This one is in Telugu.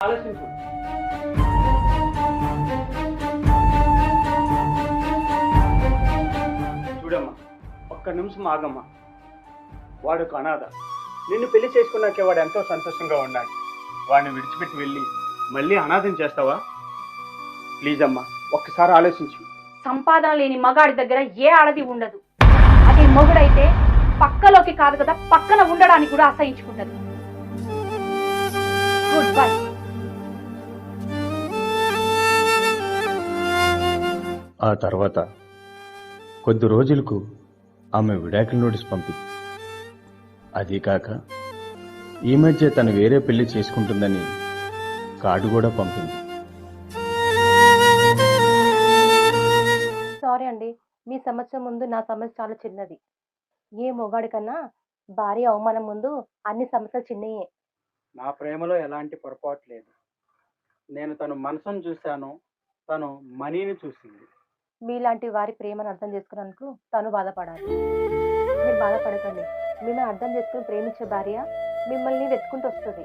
ఆలోచించు. చూడమ్మా, ఒక్క నిమిషం ఆగమ్మా. వాడు ఒక అనాథ. నిన్ను పెళ్లి చేసుకున్నాకే వాడు ఎంతో సంతోషంగా ఉన్నాడు. వాడిని విడిచిపెట్టి వెళ్ళి మళ్ళీ అనాథం చేస్తావా? ప్లీజ్ అమ్మా, ఒక్కసారి ఆలోచించు. సంపాదన లేని మగాడి దగ్గర ఏ ఆడది ఉండదు. అది మొగుడైతే పక్కలోకి కాదు కదా, పక్కన ఉండడానికి కూడా అసహించుకుంటది. Good bye. ఆ తర్వాత కొద్ది రోజులకు ఆమె విడాకుల నోటీస్ పంపింది. అదీ కాక ఈ మధ్య తను వేరే పెళ్లి చేసుకుంటుందని కార్డు కూడా పంపింది. సారీ అండి, మీ సమస్య ముందు నా సమస్య చాలా చిన్నది. ఏ మొగాడి కన్నా భార్య అవమానం ముందు అన్ని సమస్యలు చిన్నయే. నా ప్రేమలో ఎలాంటి పొరపాటు లేదు. నేను తను మనసును చూశాను, తను మనీని చూసింది. మీలాంటి వారి ప్రేమను అర్థం చేసుకున్నందుకు తను బాధపడాలి. మీరు బాధపడకండి. మిమ్మల్ని అర్థం చేసుకుని ప్రేమించే భార్య మిమ్మల్ని వెతుకుంటూ వస్తుంది.